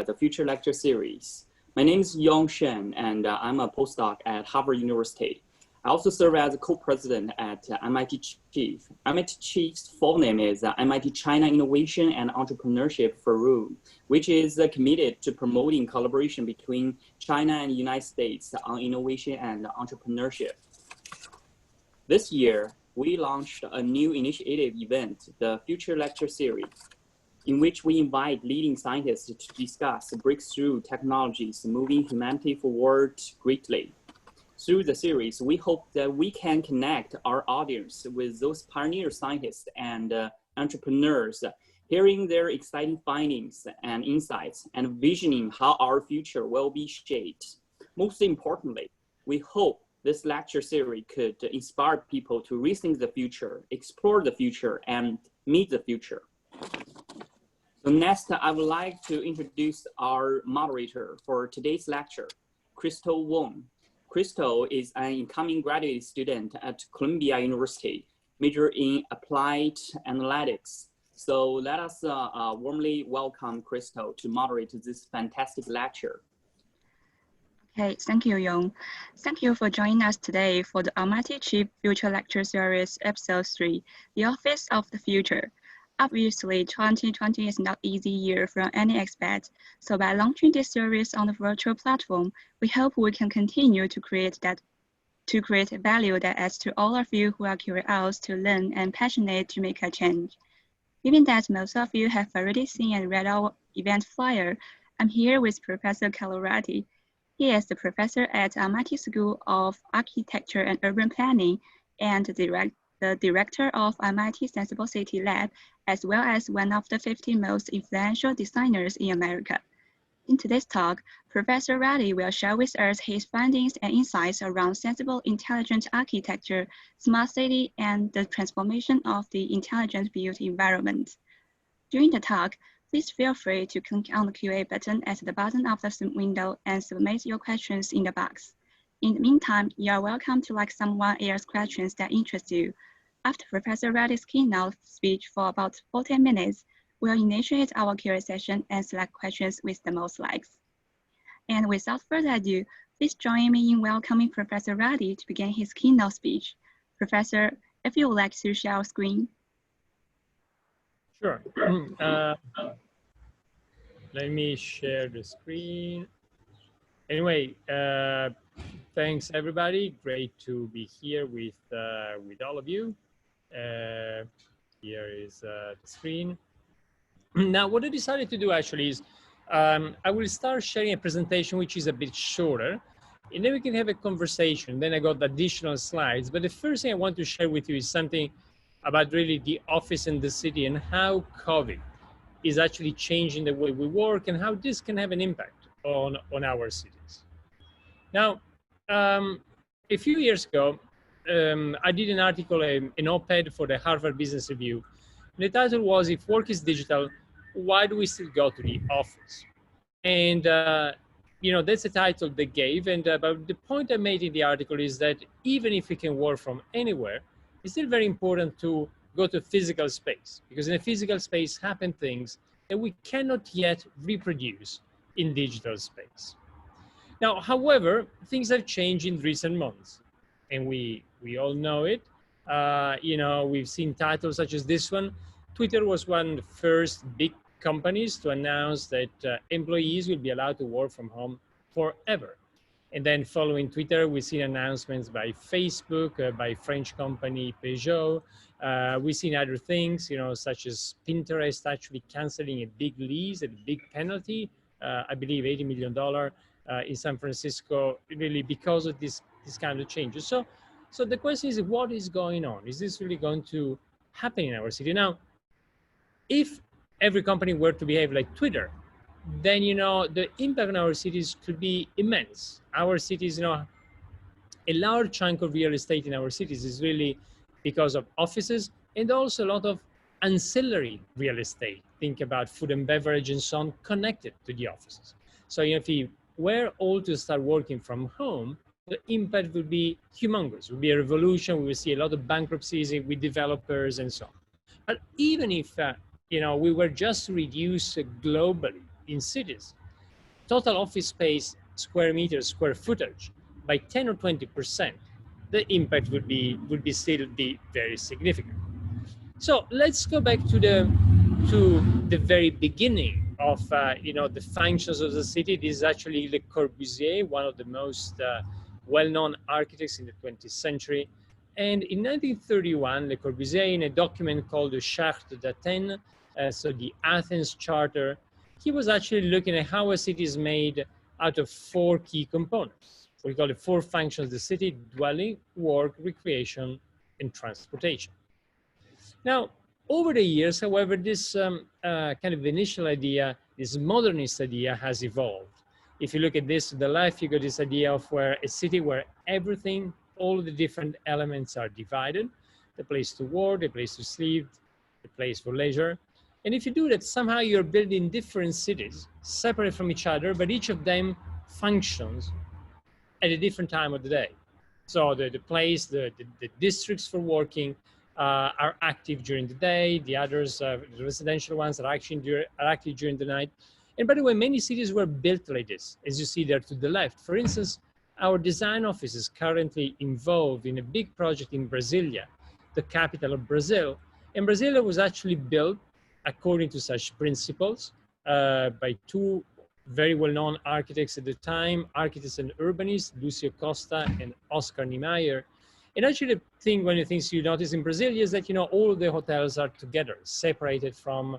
the Future Lecture Series. My name is Yong Shen, and I'm a postdoc at Harvard University. I also serve as a co-president at MIT Chief. MIT Chief's full name is MIT China Innovation and Entrepreneurship Forum, which is committed to promoting collaboration between China and the United States on innovation and entrepreneurship. This year, we launched a new initiative event, the Future Lecture Series, in which we invite leading scientists to discuss breakthrough technologies moving humanity forward greatly. Through the series, we hope that we can connect our audience with those pioneer scientists and entrepreneurs, hearing their exciting findings and insights and visioning how our future will be shaped. Most importantly, we hope this lecture series could inspire people to rethink the future, explore the future, and meet the future. So next, I would like to introduce our moderator for today's lecture, Crystal Wong. Crystal is an incoming graduate student at Columbia University, major in applied analytics. So let us warmly welcome Crystal to moderate this fantastic lecture. Okay, thank you, Yong. Thank you for joining us today for the MIT Chief Future Lecture Series, Episode 3, The Office of the Future. Obviously, 2020 is not an easy year from any aspect, so by launching this series on the virtual platform, we hope we can continue to create value that adds to all of you who are curious to learn and passionate to make a change. Given that most of you have already seen and read our event flyer, I'm here with Professor Carlo Ratti. He is the professor at MIT School of Architecture and Urban Planning and the director of MIT Senseable City Lab, as well as one of the 50 most influential designers in America. In today's talk, Professor Ratti will share with us his findings and insights around sensible intelligent architecture, smart city, and the transformation of the intelligent built environment. During the talk, please feel free to click on the Q&A button at the bottom of the Zoom window and submit your questions in the box. In the meantime, you are welcome to like someone else's questions that interest you. After Professor Ratti's keynote speech for about 40 minutes, we'll initiate our Q&A session and select questions with the most likes. And without further ado, please join me in welcoming Professor Ratti to begin his keynote speech. Professor, if you would like to share your screen. Sure. Let me share the screen. Anyway, thanks everybody. Great to be here with all of you. Here is the screen. Now, what I decided to do actually is I will start sharing a presentation which is a bit shorter, and then we can have a conversation. Then I got additional slides. But the first thing I want to share with you is something about really the office in the city and how COVID is actually changing the way we work and how this can have an impact on our cities. Now, a few years ago, I did an article, an op-ed for the Harvard Business Review. The title was, "If work is digital, why do we still go to the office?" And, you know, that's the title they gave. And but the point I made in the article is that even if we can work from anywhere, it's still very important to go to physical space, because in a physical space happen things that we cannot yet reproduce in digital space. Now, however, things have changed in recent months, and we all know it. You know, we've seen titles such as this one. Twitter was one of the first big companies to announce that employees will be allowed to work from home forever. And then following Twitter, we've seen announcements by Facebook, by French company Peugeot. We've seen other things, you know, such as Pinterest actually canceling a big lease, a big penalty, I believe $80 million in San Francisco, really because of this kind of changes. So the question is, what is going on? Is this really going to happen in our city? Now, if every company were to behave like Twitter, then, you know, the impact on our cities could be immense. Our cities, you know, a large chunk of real estate in our cities is really because of offices and also a lot of ancillary real estate. Think about food and beverage and so on connected to the offices. So if we were all to start working from home, the impact would be humongous. It would be a revolution. We will see a lot of bankruptcies with developers and so on. But even if you know, we were just to reduce globally in cities, total office space, square meters, square footage by 10 or 20%, the impact would still be very significant. So let's go back to the very beginning of the functions of the city. This is actually Le Corbusier, one of the most well-known architects in the 20th century. And in 1931, Le Corbusier, in a document called the Charte d'Athènes, so the Athens Charter, he was actually looking at how a city is made out of 4 key components. We call it 4 functions of the city: dwelling, work, recreation, and transportation. Now, over the years, however, this kind of initial idea, this modernist idea, has evolved. If you look at this to the left, you got this idea of where a city where everything, all the different elements are divided: the place to work, the place to sleep, the place for leisure. And if you do that, somehow you're building different cities, separate from each other, but each of them functions at a different time of the day. So the districts for working are active during the day. The others, the residential ones, are active during the night. And by the way, many cities were built like this, as you see there to the left. For instance, our design office is currently involved in a big project in Brasilia, the capital of Brazil. And Brasilia was actually built according to such principles by 2 very well-known architects at the time, architects and urbanists, Lucio Costa and Oscar Niemeyer. And actually, one of the things you notice in Brasilia is that, all of the hotels are together, separated from,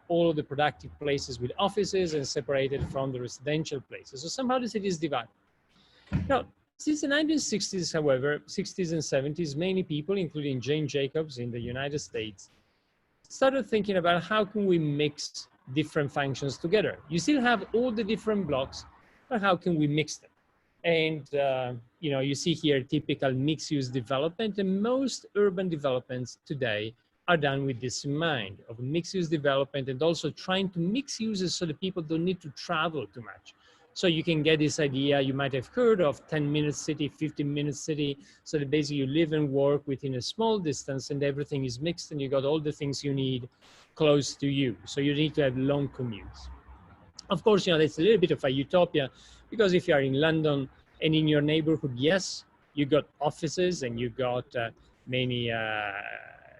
all of the productive places with offices, and separated from the residential places. So somehow the city is divided. Now, since the 1960s, however, 60s and 70s, many people, including Jane Jacobs in the United States, started thinking about how can we mix different functions together. You still have all the different blocks, but how can we mix them? And you see here typical mixed-use development, and most urban developments today are done with this in mind, of mixed-use development, and also trying to mix uses so that people don't need to travel too much. So you can get this idea, you might have heard of 10-minute city, 15-minute city, so that basically you live and work within a small distance and everything is mixed and you got all the things you need close to you. So you need to have long commutes. Of course, that's a little bit of a utopia, because if you are in London and in your neighborhood, yes, you got offices and you got many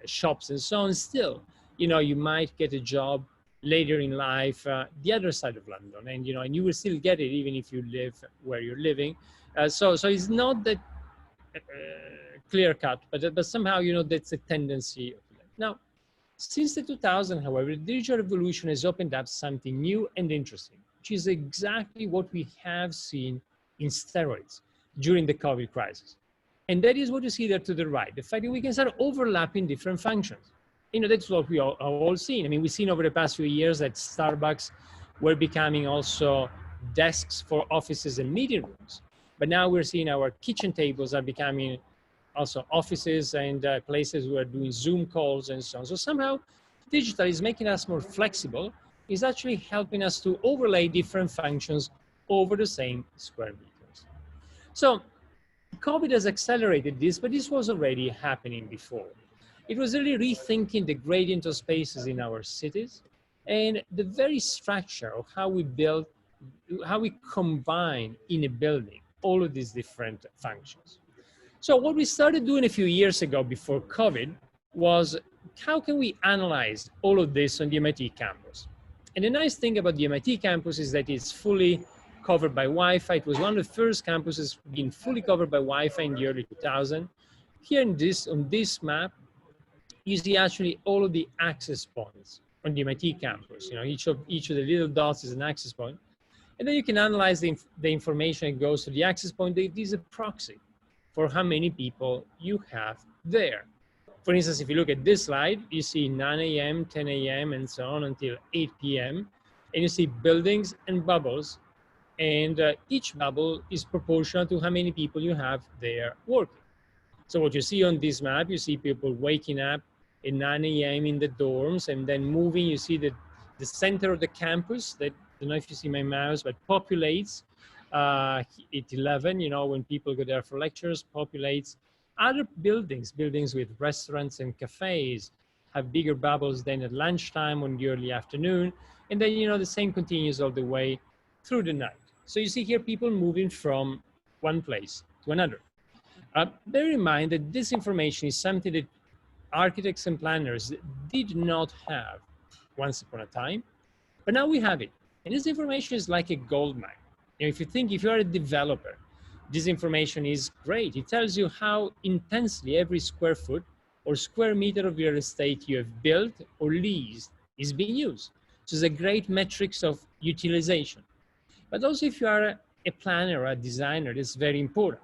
shops and so on. Still, you might get a job later in life, the other side of London, and you will still get it even if you live where you're living. So it's not that clear cut, but somehow that's a tendency. Now, since the 2000s, however, the digital revolution has opened up something new and interesting, which is exactly what we have seen in steroids during the COVID crisis. And that is what you see there to the right, the fact that we can start overlapping different functions. That's what we are all seeing. I mean, we've seen over the past few years that Starbucks were becoming also desks for offices and meeting rooms. But now we're seeing our kitchen tables are becoming also offices and places who are doing Zoom calls and so on. So somehow digital is making us more flexible, is actually helping us to overlay different functions over the same square meters. So COVID has accelerated this, but this was already happening before. It was really rethinking the gradient of spaces in our cities and the very structure of how we build, how we combine in a building all of these different functions. So what we started doing a few years ago before COVID was, how can we analyze all of this on the MIT campus? And the nice thing about the MIT campus is that it's fully covered by Wi-Fi. It was one of the first campuses being fully covered by Wi-Fi in the early 2000s. Here on this map, you see actually all of the access points on the MIT campus. Each of the little dots is an access point. And then you can analyze the information that goes to the access point. It is a proxy for how many people you have there. For instance, if you look at this slide, you see 9 a.m., 10 a.m., and so on until 8 p.m. And you see buildings and bubbles. And each bubble is proportional to how many people you have there working. So what you see on this map, you see people waking up at 9 a.m. in the dorms and then moving. You see the center of the campus that, I don't know if you see my mouse, but populates at 11, when people go there for lectures, populates other buildings with restaurants and cafes, have bigger bubbles than at lunchtime or in the early afternoon. And then, the same continues all the way through the night. So you see here people moving from one place to another. Bear in mind that this information is something that architects and planners did not have once upon a time, but now we have it. And this information is like a gold mine. You know, if you are a developer, this information is great. It tells you how intensely every square foot or square meter of real estate you have built or leased is being used. So it's a great metrics of utilization. But also if you are a planner or a designer, it's very important.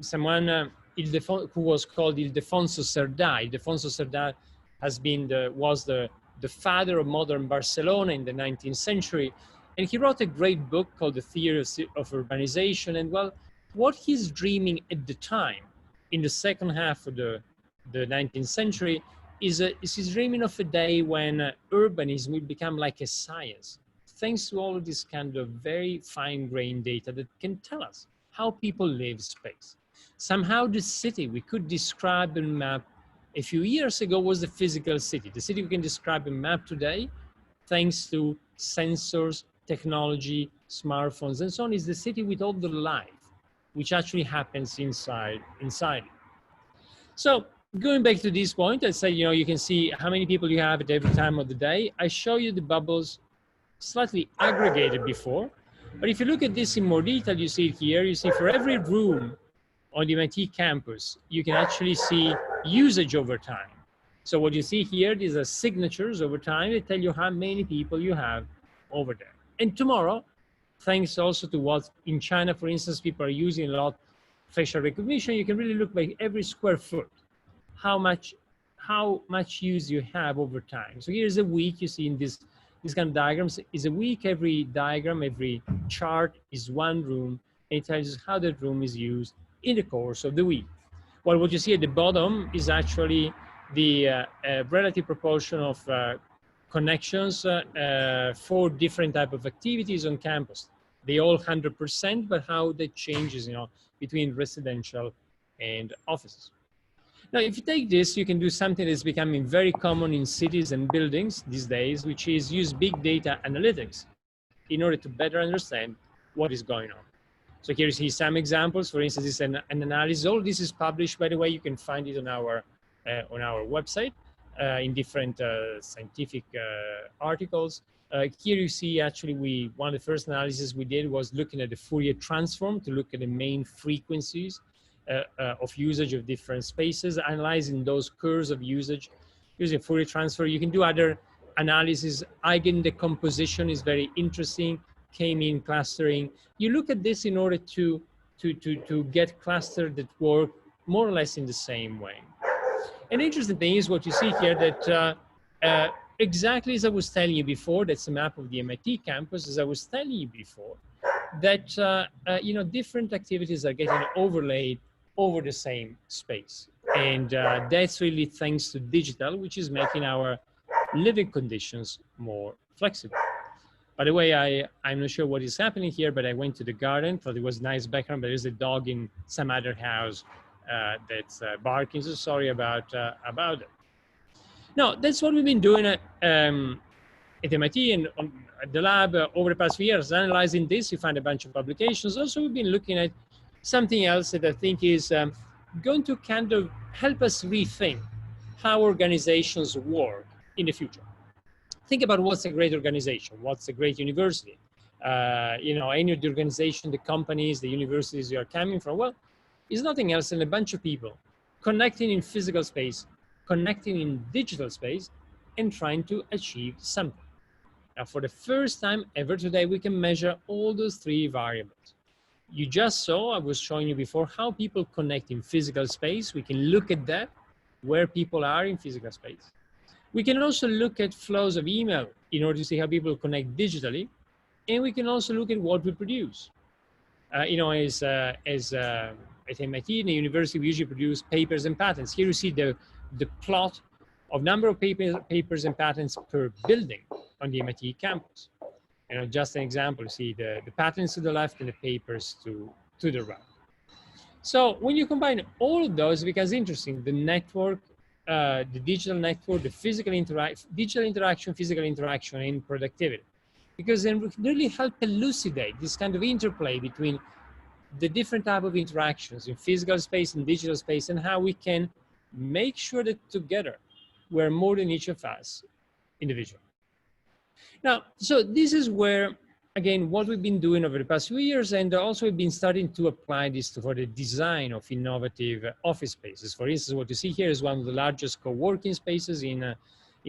Someone who was called Ildefonso Cerdà. Ildefonso Cerdà was the father of modern Barcelona in the 19th century. And he wrote a great book called The Theory of Urbanization. And well, what he's dreaming at the time, in the second half of the 19th century, is he's dreaming of a day when urbanism will become like a science, thanks to all of this kind of very fine-grained data that can tell us how people live space. Somehow the city we could describe and map a few years ago was the physical city. The city we can describe and map today, thanks to sensors, technology, smartphones, and so on, is the city with all the life, which actually happens inside it. So going back to this point, I say, you can see how many people you have at every time of the day. I show you the bubbles slightly aggregated before, but if you look at this in more detail, you see it here. You see for every room on the MIT campus, you can actually see usage over time. So what you see here, these are signatures over time. They tell you how many people you have over there. And tomorrow, thanks also to what in China, for instance, people are using a lot facial recognition, you can really look by every square foot, how much use you have over time. So here's a week, you see in this kind of diagrams, is a week, every diagram, every chart is one room, and it tells you how that room is used in the course of the week. Well, what you see at the bottom is actually the relative proportion of connections for different type of activities on campus. They all 100%, but how that changes, between residential and offices. Now, if you take this, you can do something that's becoming very common in cities and buildings these days, which is use big data analytics in order to better understand what is going on. So here you see some examples. For instance, this is an analysis. All this is published, by the way. You can find it on our website in different scientific articles. Here you see actually one of the first analyses we did was looking at the Fourier transform to look at the main frequencies of usage of different spaces, analyzing those curves of usage using Fourier transfer. You can do other analysis. Eigen decomposition is very interesting. K-mean clustering. You look at this in order to get clusters that work more or less in the same way. An interesting thing is what you see here, that exactly as I was telling you before, that's a map of the MIT campus, as I was telling you before, that different activities are getting overlaid over the same space. And that's really thanks to digital, which is making our living conditions more flexible. By the way, I'm not sure what is happening here, but I went to the garden, thought it was a nice background, but there's a dog in some other house that's barking, so sorry about it. No, that's what we've been doing at MIT and at the lab over the past few years, analyzing this. You find a bunch of publications. Also, we've been looking at something else that I think is going to kind of help us rethink how organizations work in the future. Think about what's a great organization, what's a great university. Any of the organization, the companies, the universities you are coming from, well, it's nothing else than a bunch of people connecting in physical space, connecting in digital space, and trying to achieve something. Now, for the first time ever today, we can measure all those three variables. You just saw, I was showing you before, how people connect in physical space. We can look at that, where people are in physical space. We can also look at flows of email in order to see how people connect digitally. And we can also look at what we produce. At MIT, in the university, we usually produce papers and patents. Here you see the plot of number of papers and patents per building on the MIT campus. Just an example, you see the patents to the left and the papers to the right. So when you combine all of those, it becomes interesting. The network, the digital network, the digital interaction, physical interaction, and productivity. because then we can really help elucidate this kind of interplay between the different type of interactions in physical space and digital space, and how we can make sure that together we're more than each of us individually. Now, so this is where, again, what we've been doing over the past few years, and also we've been starting to apply this for the design of innovative office spaces. For instance, what you see here is one of the largest co-working spaces in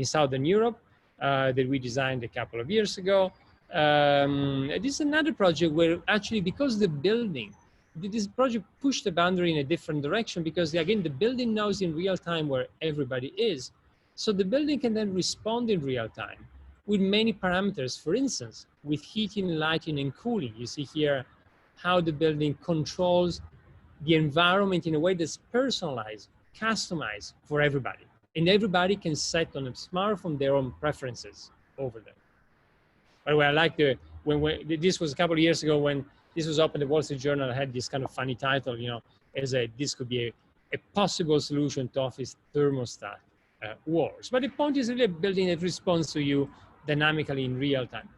Southern Europe that we designed a couple of years ago. This is another project where actually, because the building, this project pushed the boundary in a different direction, because again, the building knows in real time where everybody is. So the building can then respond in real time with many parameters. For instance, with heating, lighting, and cooling. You see here how the building controls the environment in a way that's personalized, customized for everybody. And everybody can set on a smartphone their own preferences over there. By the way, I like this was a couple of years ago when this was open, the Wall Street Journal had this kind of funny title, you know, this could be a possible solution to office thermostat wars. But the point is really a building that responds to you dynamically in real time.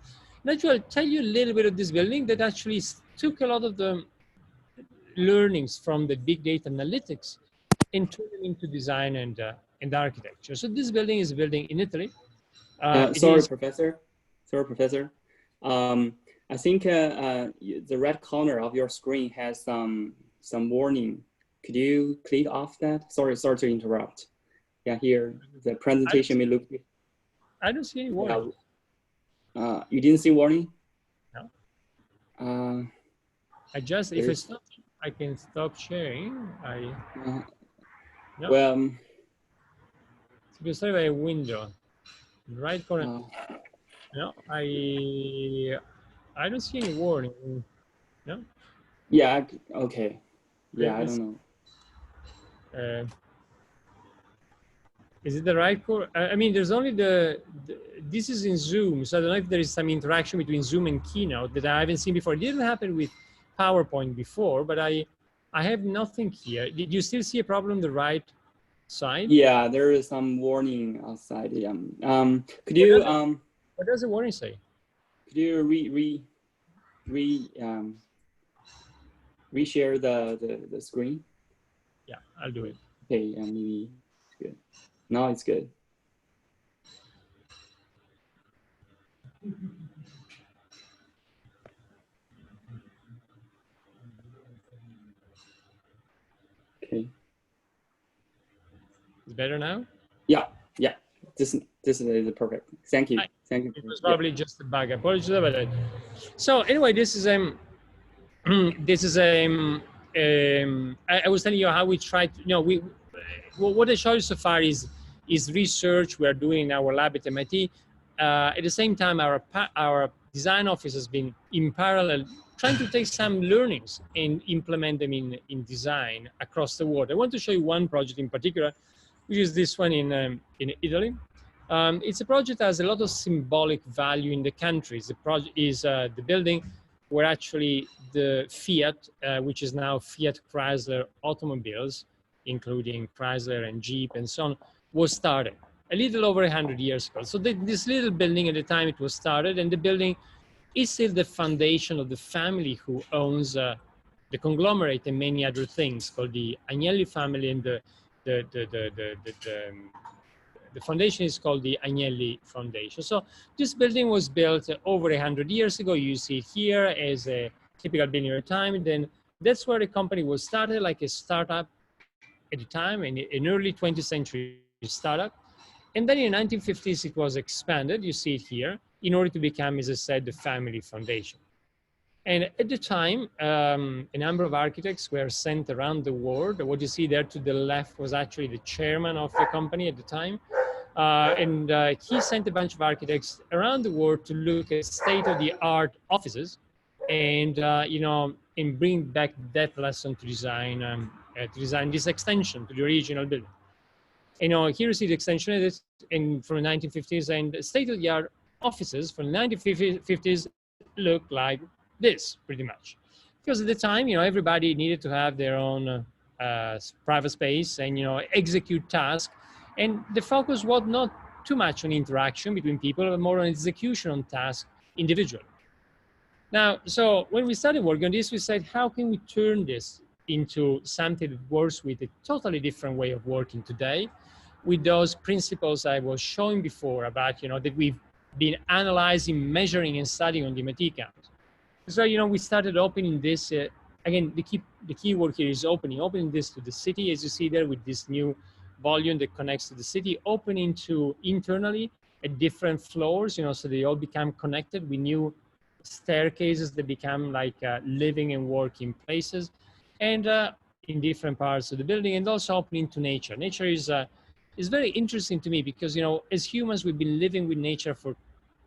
And actually, I'll tell you a little bit of this building that actually took a lot of the learnings from the big data analytics and turned them into design and architecture. So this building is a building in Italy. Sorry, Professor. I think the red corner of your screen has some warning. Could you click off that? Sorry to interrupt. Yeah, here the presentation may look. I don't see any warning. You didn't see warning? No. If I stop, I can stop sharing. No. Well, so you start by a window, right corner. No, I don't see any warning. No. Yeah. Okay. Yeah, I don't know. Is it the right core? I mean, there's only this is in Zoom, so I don't know if there is some interaction between Zoom and Keynote that I haven't seen before. It didn't happen with PowerPoint before, but I have nothing here. Did you still see a problem on the right side? Yeah, there is some warning outside. Yeah. Could you what does the warning say? Could you reshare the screen? Yeah, I'll do it. Okay, maybe it's good. Now it's good. Okay. It's better now? Yeah. This is perfect. Thank you. Thank you. It was probably just a bug. Apologies about that. So anyway, this is I was telling you how we try to, what I showed you so far is research we are doing in our lab at MIT. At the same time, our design office has been in parallel trying to take some learnings and implement them in design across the world. I want to show you one project in particular, which is this one in Italy. It's a project that has a lot of symbolic value in the country. The project is the building where actually the Fiat, which is now Fiat Chrysler automobiles, including Chrysler and Jeep and so on, was started a little over 100 years ago. So this little building at the time it was started, and the building is still the foundation of the family who owns the conglomerate and many other things called the Agnelli family, and the foundation is called the Agnelli Foundation. So this building was built over 100 years ago. You see it here as a typical building at the time. And then that's where the company was started, like a startup at the time, an early 20th century startup. And then in the 1950s, it was expanded, you see it here, in order to become, as I said, the family foundation. And at the time, a number of architects were sent around the world. What you see there to the left was actually the chairman of the company at the time. And he sent a bunch of architects around the world to look at state-of-the-art offices and, and bring back that lesson to design this extension to the original building. Here you see the extension from the 1950s, and state-of-the-art offices from the 1950s look like this, pretty much. Because at the time, everybody needed to have their own private space and, execute tasks. And the focus was not too much on interaction between people, but more on execution on tasks individually. Now, so when we started working on this, we said, how can we turn this into something that works with a totally different way of working today, with those principles I was showing before about, that we've been analyzing, measuring, and studying on the MIT campus. So, we started opening this, again, the key word here is opening this to the city, as you see there, with this new volume that connects to the city, opening to internally at different floors, so they all become connected with new staircases that become like living and working places, and in different parts of the building, and also opening to nature. Nature is very interesting to me because, as humans, we've been living with nature for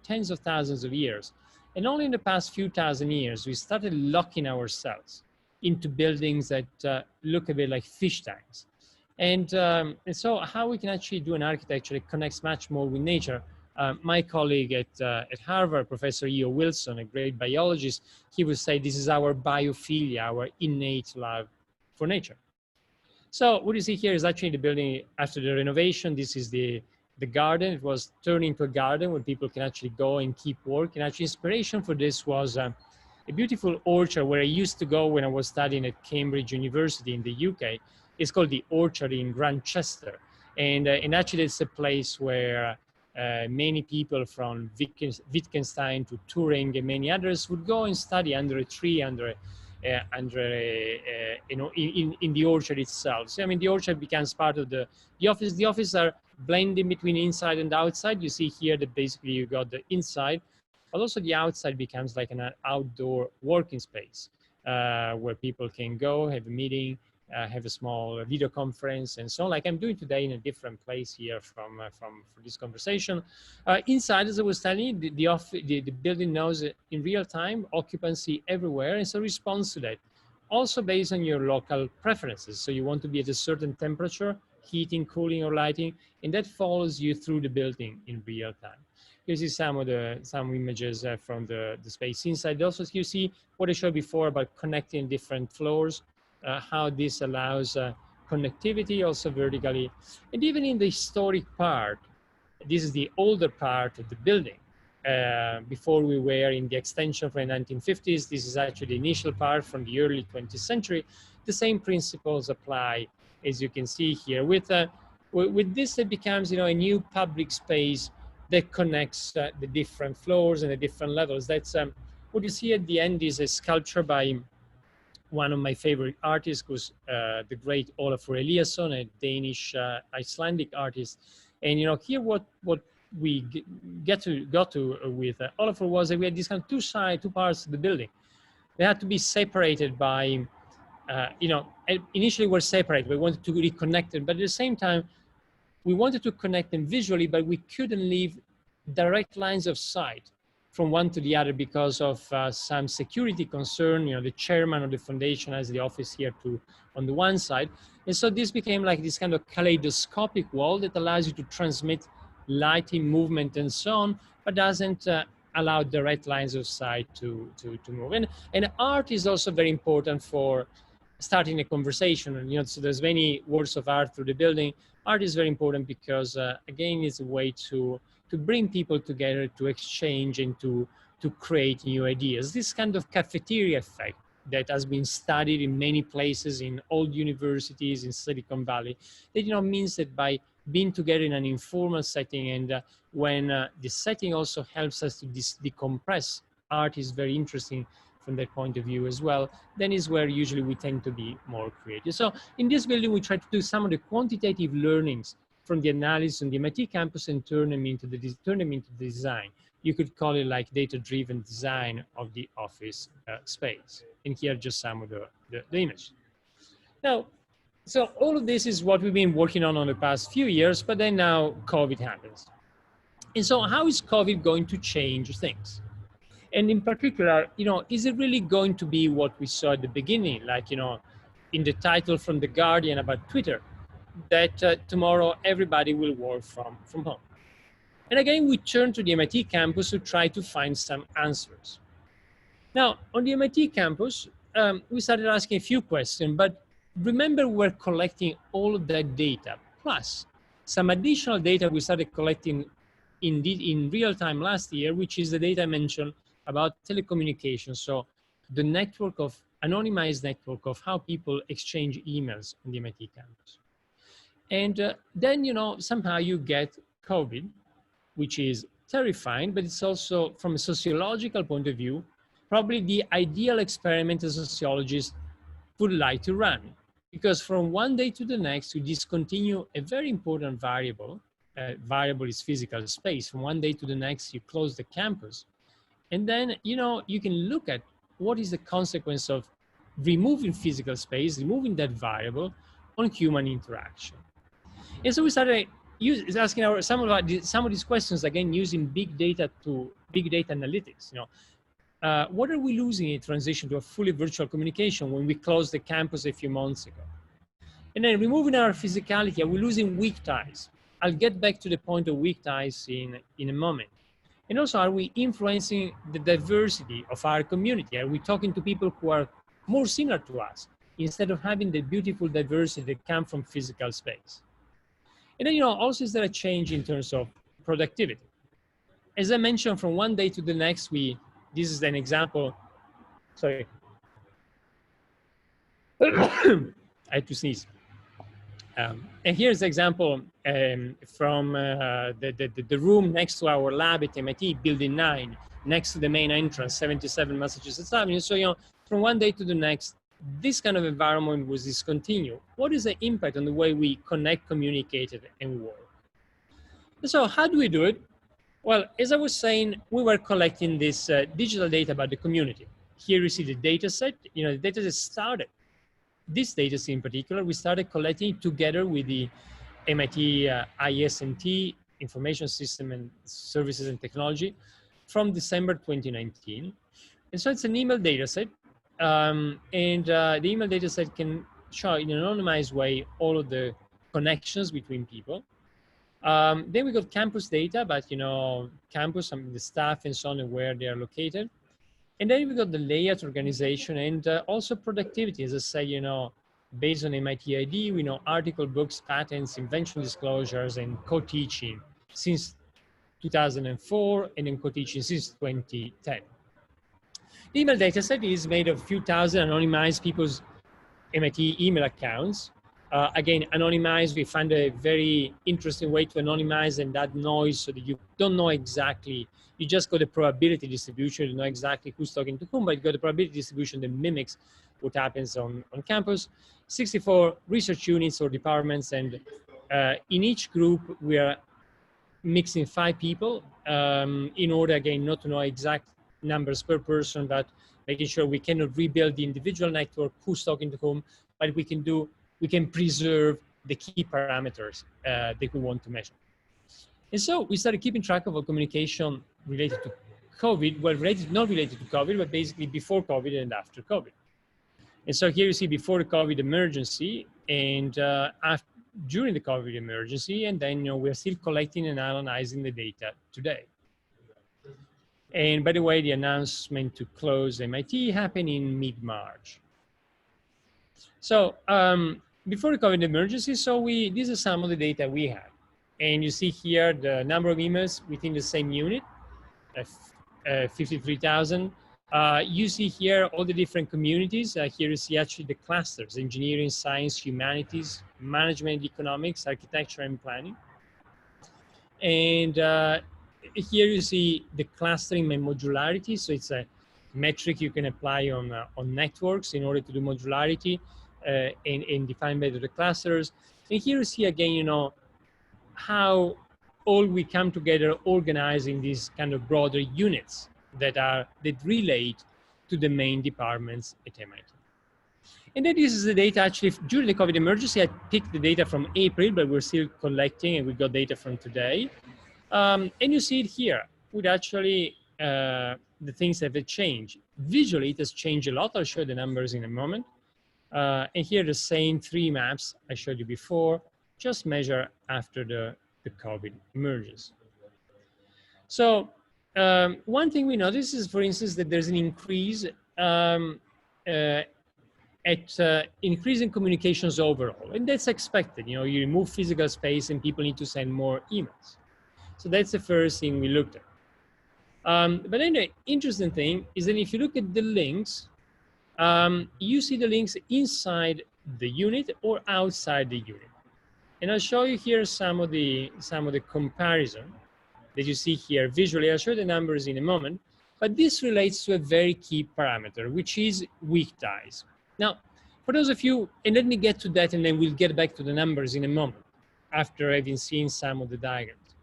tens of thousands of years. And only in the past few thousand years, we started locking ourselves into buildings that look a bit like fish tanks. And so how we can actually do an architecture that connects much more with nature. My colleague at Harvard, Professor E.O. Wilson, a great biologist, he would say this is our biophilia, our innate love for nature. So what you see here is actually the building after the renovation. This is the garden. It was turned into a garden where people can actually go and keep working. Actually, inspiration for this was a beautiful orchard where I used to go when I was studying at Cambridge University in the UK. It's called the Orchard in Grantchester. And actually it's a place where many people from Wittgenstein to Turing and many others would go and study under a tree, in the orchard itself. So, the orchard becomes part of the office. The offices are blending between inside and outside. You see here that basically you got the inside, but also the outside becomes like an outdoor working space where people can go, have a meeting, have a small video conference, and so on, like I'm doing today in a different place here for this conversation. Inside, as I was telling you, the building knows in real time occupancy everywhere, and so responds to that. Also based on your local preferences. So you want to be at a certain temperature, heating, cooling, or lighting, and that follows you through the building in real time. You see some images from the space inside. Also, you see what I showed before about connecting different floors. How this allows connectivity also vertically. And even in the historic part, this is the older part of the building. Before we were in the extension from the 1950s, this is actually the initial part from the early 20th century. The same principles apply, as you can see here. With this, it becomes a new public space that connects the different floors and the different levels. That's what you see at the end is a sculpture by one of my favorite artists, was the great Olafur Eliasson, a Danish Icelandic artist. And here what we got to with Olafur was that we had these kind of two parts of the building. They had to be separated by, initially we're separated. We wanted to reconnect them, but at the same time, we wanted to connect them visually, but we couldn't leave direct lines of sight from one to the other because of some security concern. The chairman of the foundation has the office here on the one side. And so this became like this kind of kaleidoscopic wall that allows you to transmit lighting, movement, and so on, but doesn't allow direct lines of sight to move. And art is also very important for starting a conversation. So there's many works of art through the building. Art is very important because, again, it's a way to bring people together, to exchange, and to create new ideas. This kind of cafeteria effect that has been studied in many places, in old universities, in Silicon Valley, that means that by being together in an informal setting, and when the setting also helps us to decompress, art is very interesting from that point of view as well, then is where usually we tend to be more creative. So in this building, we try to do some of the quantitative learnings from the analysis on the MIT campus and turn them into the design. You could call it like data-driven design of the office space. And here are just some of the images. Now, so all of this is what we've been working on the past few years, but then now COVID happens. And so how is COVID going to change things? And in particular, is it really going to be what we saw at the beginning, like, in the title from The Guardian about Twitter, that tomorrow everybody will work from home? And again, we turn to the MIT campus to try to find some answers. Now, on the MIT campus, we started asking a few questions, but remember we're collecting all of that data, plus some additional data we started collecting in real time last year, which is the data I mentioned about telecommunications. So the network of anonymized network of how people exchange emails on the MIT campus. And then, you know, somehow you get COVID, which is terrifying, but it's also, from a sociological point of view, probably the ideal experiment a sociologist would like to run. Because from one day to the next, you discontinue a very important variable. Variable is physical space. From one day to the next, you close the campus. And then, you know, you can look at what is the consequence of removing physical space, removing that variable on human interaction. And so we started asking some of these questions, again, using big data analytics. You know, what are we losing in transition to a fully virtual communication when we closed the campus a few months ago? And then removing our physicality, are we losing weak ties? I'll get back to the point of weak ties in a moment. And also, are we influencing the diversity of our community? Are we talking to people who are more similar to us instead of having the beautiful diversity that comes from physical space? And then, you know, also, is there a change in terms of productivity? As I mentioned, from one day to the next, this is an example. Sorry. I had to sneeze. And here's an example from the room next to our lab at MIT, Building 9, next to the main entrance, 77 Massachusetts Avenue. So, you know, from one day to the next, this kind of environment was discontinued. What is the impact on the way we connect, communicate, and work? So how do we do it? Well, as I was saying, we were collecting this digital data about the community. Here you see the data set. You know, the data set started. This data set in particular, we started collecting together with the MIT ISNT, Information System and Services and Technology, from December 2019. And so it's an email data set. The email data set can show in an anonymized way all of the connections between people. Then we got campus data, but, you know, campus, the staff and so on, and where they are located. And then we got the layout organization and also productivity. As I say, you know, based on MIT ID, we know article, books, patents, invention disclosures, and co-teaching since 2004, and then co-teaching since 2010. The email dataset is made of a few thousand anonymized people's MIT email accounts. Again, anonymized, we found a very interesting way to anonymize and add noise so that you don't know exactly, you just got a probability distribution, you know exactly who's talking to whom, but you got a probability distribution that mimics what happens on campus. 64 research units or departments, and in each group, we are mixing 5 people in order, again, not to know exact numbers per person, but making sure we cannot rebuild the individual network, who's talking to whom, but we can preserve the key parameters that we want to measure. And so we started keeping track of our communication related to COVID, well, not related to COVID, but basically before COVID and after COVID. And so here you see before the COVID emergency and during the COVID emergency, and then, you know, we're still collecting and analyzing the data today. And by the way, the announcement to close MIT happened in mid-March. So before the COVID emergency, so these are some of the data we had. And you see here the number of emails within the same unit, 53,000. You see here all the different communities. Here you see actually the clusters: engineering, science, humanities, management, economics, architecture, and planning. And here you see the clustering and modularity. So it's a metric you can apply on networks in order to do modularity and define better the clusters. And here you see again, you know, how all we come together organizing these kind of broader units that relate to the main departments at MIT. And then this is the data actually during the COVID emergency. I picked the data from April, but we're still collecting, and we got data from today. And you see it here with actually the things that have changed. Visually, it has changed a lot. I'll show the numbers in a moment. And here the same 3 maps I showed you before, just measure after the COVID emerges. So one thing we notice is, for instance, that there's an increase increasing communications overall, and that's expected. You know, you remove physical space and people need to send more emails. So that's the first thing we looked at. But then the interesting thing is that if you look at the links, you see the links inside the unit or outside the unit. And I'll show you here some of the comparison that you see here visually. I'll show you the numbers in a moment, but this relates to a very key parameter, which is weak ties. Now, for those of you, and let me get to that, and then we'll get back to the numbers in a moment after having seen some of the diagrams.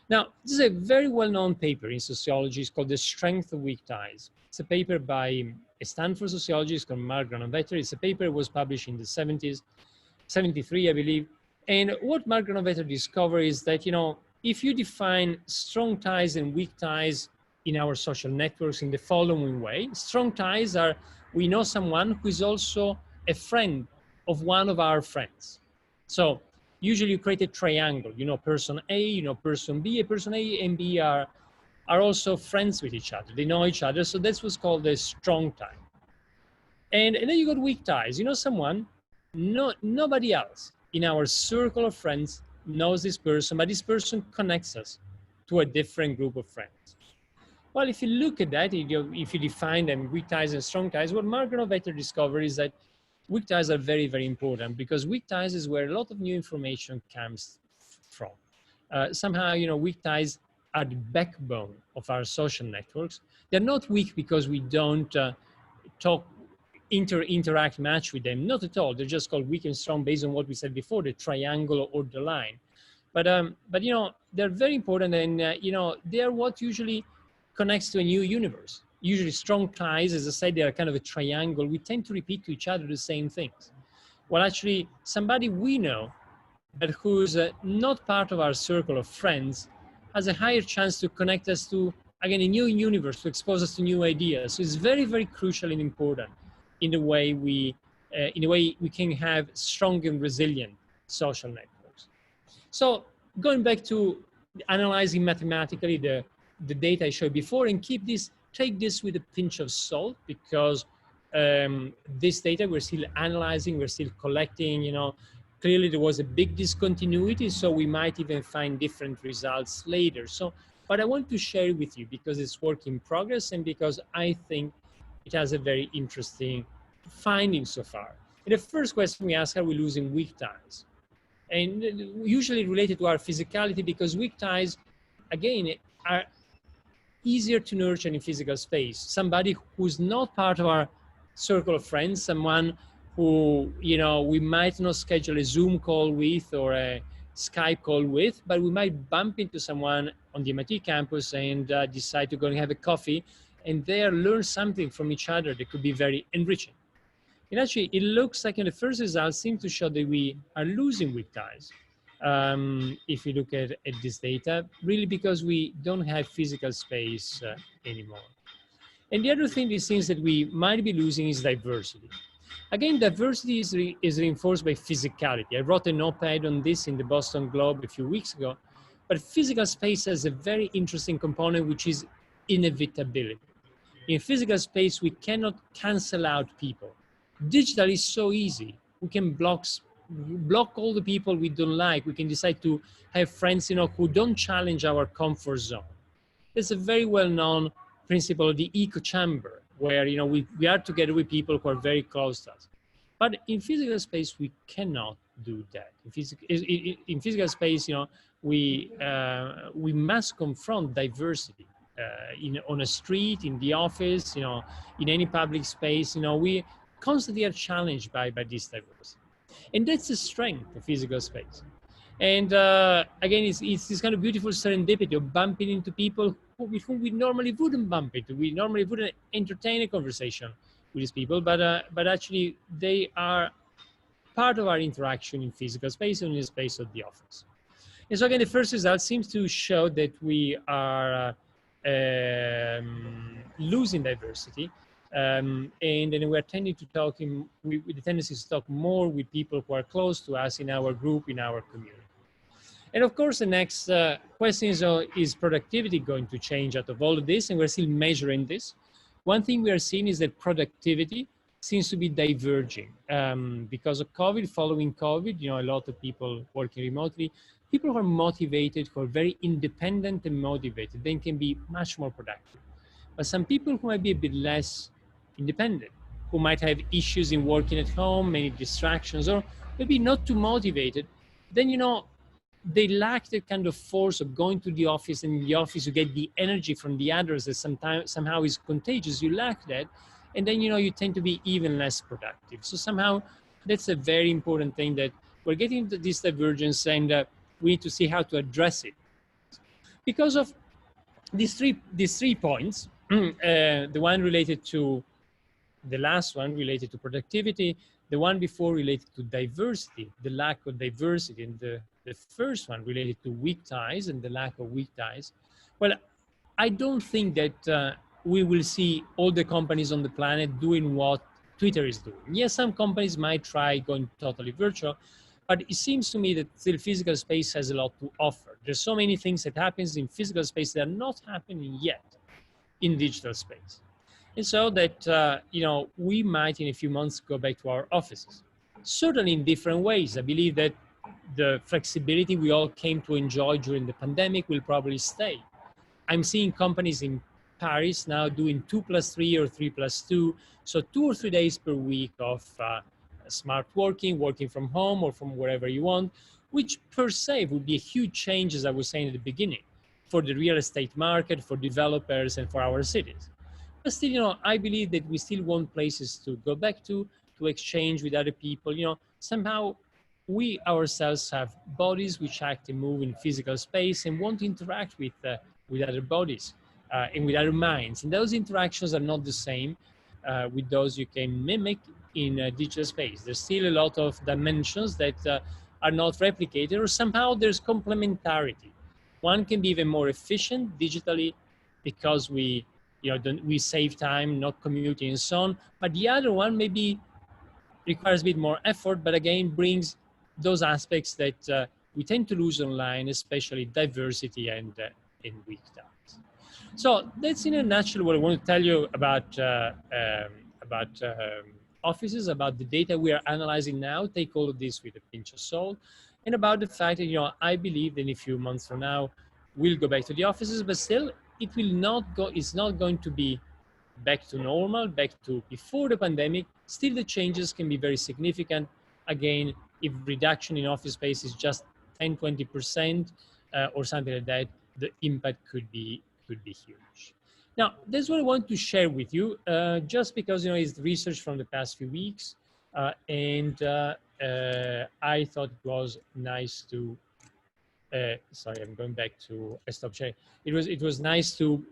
Now, this is a very well-known paper in sociology. It's called The Strength of Weak Ties. It's a paper by a Stanford sociologist called Mark Granovetter. It's a paper that was published in the 70s, 73, I believe. And what Mark Granovetter discovered is that, you know, if you define strong ties and weak ties in our social networks in the following way, strong ties are, we know someone who is also a friend of one of our friends. So usually you create a triangle, you know, person A, you know, person B, a person A and B are also friends with each other. They know each other. So that's what's called a strong tie. And then you got weak ties. You know, someone, nobody else in our circle of friends knows this person, but this person connects us to a different group of friends. Well, if you look at that, if you define them, weak ties and strong ties, what Mark Granovetter discovered is that weak ties are very, very important, because weak ties is where a lot of new information comes from. Somehow, you know, weak ties are the backbone of our social networks. They're not weak because we don't interact much with them. Not at all. They're just called weak and strong based on what we said before, the triangle or the line. But you know, they're very important, and you know, they're what usually connects to a new universe. Usually strong ties, as I said, they are kind of a triangle. We tend to repeat to each other the same things. Well, actually, somebody we know, but who's not part of our circle of friends, has a higher chance to connect us to, again, a new universe, to expose us to new ideas. So it's very, very crucial and important in the way we can have strong and resilient social networks. So going back to analyzing mathematically the data I showed before, and take this with a pinch of salt, because this data we're still analyzing, we're still collecting, you know, clearly there was a big discontinuity, so we might even find different results later. So, but I want to share it with you because it's work in progress and because I think it has a very interesting finding so far. And the first question we ask, are we losing weak ties? And usually related to our physicality, because weak ties, again, are easier to nurture in physical space. Somebody who's not part of our circle of friends, someone who, you know, we might not schedule a Zoom call with or a Skype call with, but we might bump into someone on the MIT campus and decide to go and have a coffee and there learn something from each other that could be very enriching. And actually, it looks like in the first results seem to show that we are losing weak ties. If you look at this data, really because we don't have physical space anymore. And the other thing it seems that we might be losing is diversity. Again, diversity is reinforced by physicality. I wrote an op-ed on this in the Boston Globe a few weeks ago, but physical space has a very interesting component, which is inevitability. In physical space, we cannot cancel out people. Digital is so easy. We can block all the people we don't like. We can decide to have friends, you know, who don't challenge our comfort zone. It's a very well-known principle of the echo chamber, where, you know, we are together with people who are very close to us. But in physical space, we cannot do that. In physical space, you know, we must confront diversity on a street, in the office, you know, in any public space. You know, we constantly are challenged by this diversity. And that's the strength of physical space. And again, it's this kind of beautiful serendipity of bumping into people with whom we normally wouldn't bump into. We normally wouldn't entertain a conversation with these people, but actually they are part of our interaction in physical space and in the space of the office. And so again, the first result seems to show that we are losing diversity. And then we're tending to talk with the tendency to talk more with people who are close to us in our group, in our community. And of course, the next question is productivity going to change out of all of this? And we're still measuring this. One thing we are seeing is that productivity seems to be diverging because of COVID. Following COVID, you know, a lot of people working remotely, People who are motivated, who are very independent and motivated, then can be much more productive. But some people who might be a bit less independent, who might have issues in working at home, many distractions, or maybe not too motivated, then, they lack the kind of force of going to the office, and in the office you get the energy from the others that sometimes somehow is contagious. You lack that, and then you tend to be even less productive. So somehow that's a very important thing, that we're getting into this divergence, and we need to see how to address it. Because of these three points, the one related to the last one related to productivity, the one before related to diversity, the lack of diversity, and the first one related to weak ties and the lack of weak ties. Well, I don't think that we will see all the companies on the planet doing what Twitter is doing. Yes, some companies might try going totally virtual, but it seems to me that still physical space has a lot to offer. There's so many things that happens in physical space that are not happening yet in digital space. And so that, we might in a few months go back to our offices, certainly in different ways. I believe that the flexibility we all came to enjoy during the pandemic will probably stay. I'm seeing companies in Paris now doing 2+3 or 3+2, so 2 or 3 days per week of smart working from home or from wherever you want, which per se would be a huge change, as I was saying at the beginning, for the real estate market, for developers, and for our cities. But still, I believe that we still want places to go back to exchange with other people. Somehow we ourselves have bodies which act and move in physical space and want to interact with other bodies and with other minds. And those interactions are not the same with those you can mimic in digital space. There's still a lot of dimensions that are not replicated, or somehow there's complementarity. One can be even more efficient digitally because we save time not commuting and so on, but the other one maybe requires a bit more effort, but again brings those aspects that we tend to lose online, especially diversity and weak ties. So that's in a nutshell what I want to tell you about offices, about the data we are analyzing now. Take all of this with a pinch of salt, and about the fact that I believe that in a few months from now we'll go back to the offices, but still it will not go. It's not going to be back to normal, back to before the pandemic. Still, the changes can be very significant. Again, if reduction in office space is just 10–20% or something like that, the impact could be huge. Now, that's what I want to share with you, just because it's research from the past few weeks, and I thought it was nice to. Sorry, I'm going back to stop sharing. It was nice to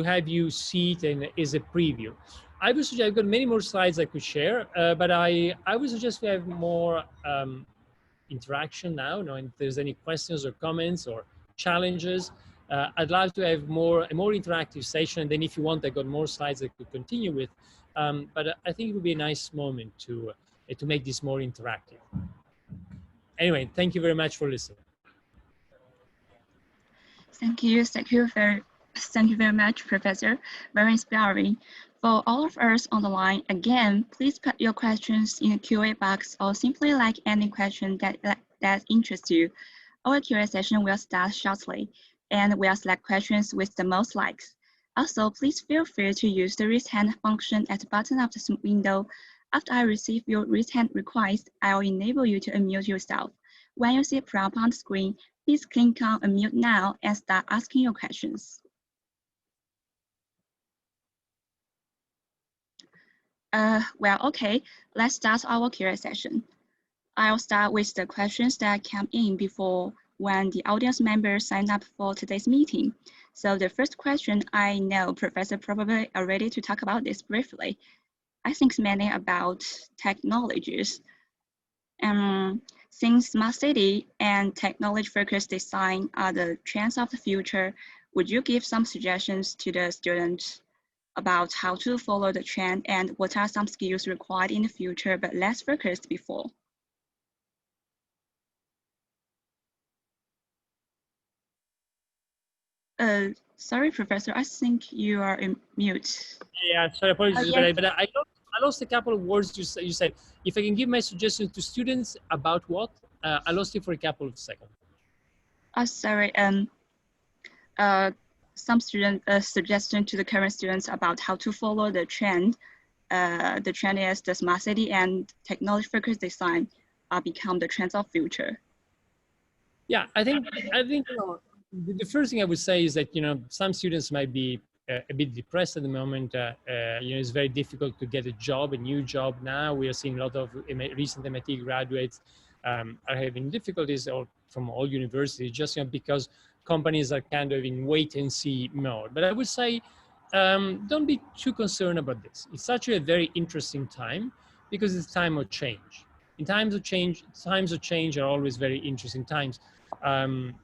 have you see it and as a preview. I would suggest, I've got many more slides I could share, but I would suggest we have more interaction now. And if there's any questions or comments or challenges, I'd love to have a more interactive session. And then if you want, I got more slides I could continue with. But I think it would be a nice moment to make this more interactive. Anyway, thank you very much for listening. Thank you very much, Professor. Very inspiring. For all of us on the line, again, please put your questions in the Q&A box, or simply like any question that interests you. Our Q&A session will start shortly, and we'll select questions with the most likes. Also, please feel free to use the raise hand function at the bottom of the Zoom window. After I receive your raise hand request, I will enable you to unmute yourself. When you see a prompt on the screen, please click on Unmute Now and start asking your questions. Okay, let's start our Q&A session. I'll start with the questions that came in before when the audience members signed up for today's meeting. So the first question, I know Professor probably are ready to talk about this briefly. I think it's mainly about technologies. Since smart city and technology-focused design are the trends of the future, would you give some suggestions to the students about how to follow the trend and what are some skills required in the future but less focused before? Sorry, Professor, I think you are in mute. Yeah, sorry, apologies, but I lost a couple of words you said. If I can give my suggestions to students about what? I lost it for a couple of seconds. Sorry, some student suggestion to the current students about how to follow the trend. The trend is the smart city and technology-focused design become the trends of future. Yeah, I think you know, the first thing I would say is that, you know, some students might be a bit depressed at the moment. You know, it's very difficult to get a job, a new job now. We are seeing a lot of recent MIT graduates are having difficulties from all universities, just, you know, because companies are kind of in wait and see mode. But I would say, don't be too concerned about this. It's actually a very interesting time because it's time of change. In times of change are always very interesting times. Rahm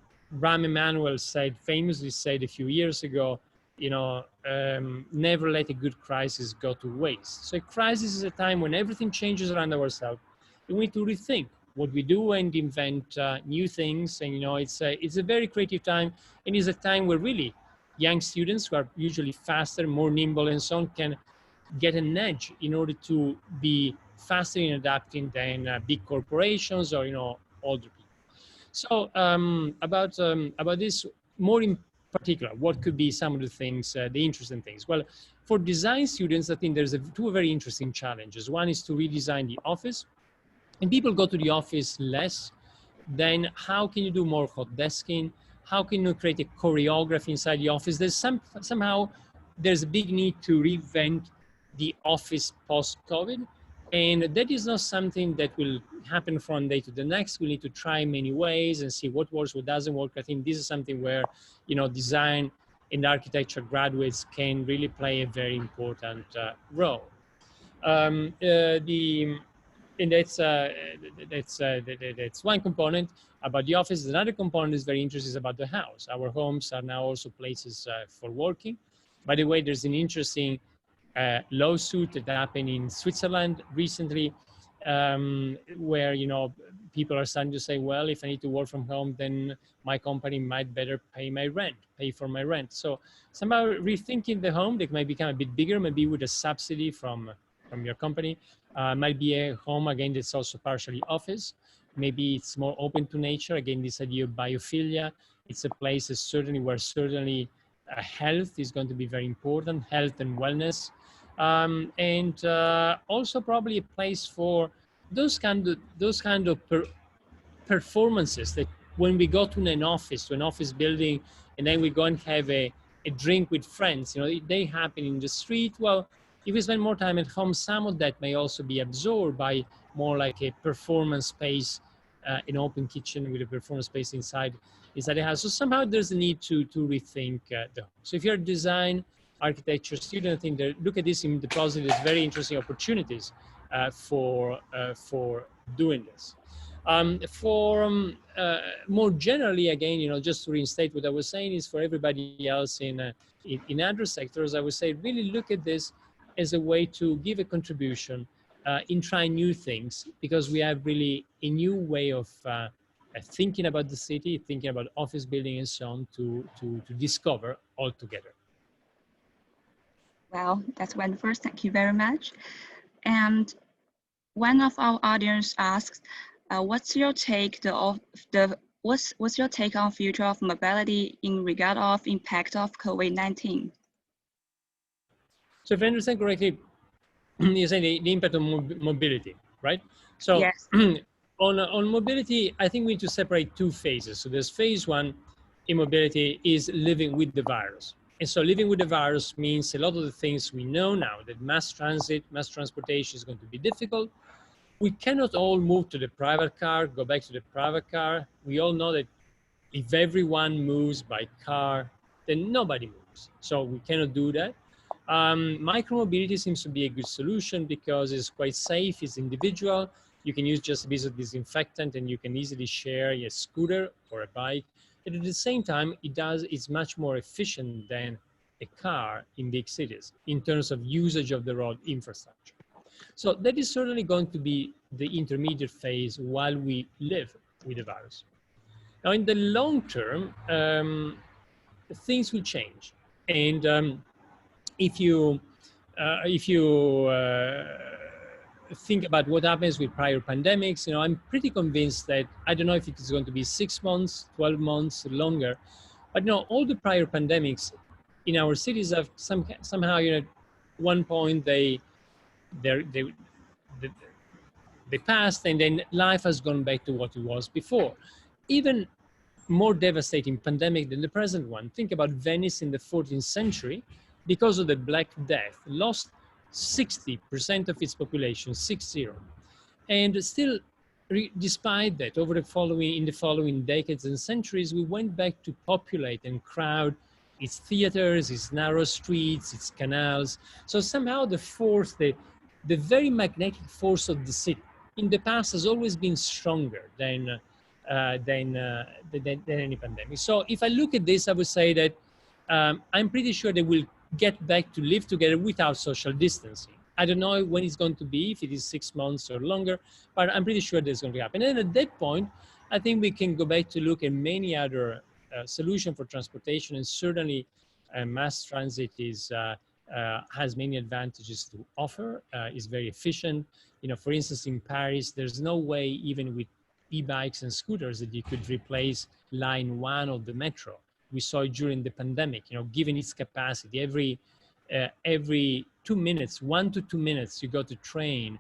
Emanuel famously said a few years ago, you know, never let a good crisis go to waste. So a crisis is a time when everything changes around ourselves. We need to rethink what we do and invent new things. And, you know, it's a very creative time, and it's a time where really young students who are usually faster, more nimble and so on can get an edge in order to be faster in adapting than big corporations or, you know, older people. So about this more in particular, what could be some of the things, the interesting things? Well, for design students, I think there's two very interesting challenges. One is to redesign the office, and people go to the office less. Then how can you do more hot desking? How can you create a choreography inside the office? Somehow there's a big need to reinvent the office post-COVID. And that is not something that will happen from day to the next. We need to try many ways and see what works, what doesn't work. I think this is something where, you know, design and architecture graduates can really play a very important role. And that's one component about the office. Another component is very interesting is about the house. Our homes are now also places for working. By the way, there's an interesting lawsuit that happened in Switzerland recently, where, you know, people are starting to say, well, if I need to work from home, then my company might better pay for my rent. So somehow rethinking the home that might become a bit bigger, maybe with a subsidy from your company, might be a home, again, that's also partially office. Maybe it's more open to nature. Again, this idea of biophilia. It's a place where health is going to be very important, health and wellness. And also probably a place for those kind of performances that when we go to an office building, and then we go and have a drink with friends, you know, they happen in the street. Well, if we spend more time at home, some of that may also be absorbed by more like a performance space, an open kitchen with a performance space inside the house. So somehow there's a need to rethink the home. So if you're a design architecture student, I think look at this in the positive. There's very interesting opportunities for doing this. More generally, again, you know, just to reinstate what I was saying, is for everybody else in other sectors, I would say really look at this as a way to give a contribution in trying new things, because we have really a new way of thinking about the city, thinking about office building and so on to discover altogether. Well, that's wonderful. Thank you very much. And one of our audience asks, what's your take what's your take on future of mobility in regard of impact of COVID-19? So if I understand correctly, you're saying the impact on mobility, right? So yes. on mobility, I think we need to separate two phases. So there's phase one in mobility is living with the virus. And so living with the virus means a lot of the things we know now, that mass transportation is going to be difficult. We cannot all move to the private car, go back to the private car. We all know that if everyone moves by car, then nobody moves. So we cannot do that. Micromobility seems to be a good solution because it's quite safe, it's individual. You can use just a bit of disinfectant and you can easily share a scooter or a bike. And at the same time, it's much more efficient than a car in big cities in terms of usage of the road infrastructure. So that is certainly going to be the intermediate phase while we live with the virus. Now, in the long term, things will change. And if you think about what happens with prior pandemics, I'm pretty convinced that, I don't know if it's going to be 6 months, 12 months, longer, but all the prior pandemics in our cities have somehow, one point they passed, and then life has gone back to what it was before. Even more devastating pandemic than the present one. Think about Venice in the 14th century, because of the Black Death, lost 60% of its population, 60. And still, despite that, in the following decades and centuries, we went back to populate and crowd its theaters, its narrow streets, its canals. So somehow the very magnetic force of the city in the past has always been stronger than any pandemic. So if I look at this, I would say that I'm pretty sure they will get back to live together without social distancing. I don't know when it's going to be, if it is 6 months or longer, but I'm pretty sure that's going to happen. And at that point, I think we can go back to look at many other solutions for transportation, and certainly mass transit has many advantages to offer. Is very efficient. For instance, in Paris, there's no way, even with e-bikes and scooters, that you could replace line 1 of the metro. We saw it during the pandemic, given its capacity. Every 2 minutes, 1 to 2 minutes, you got a train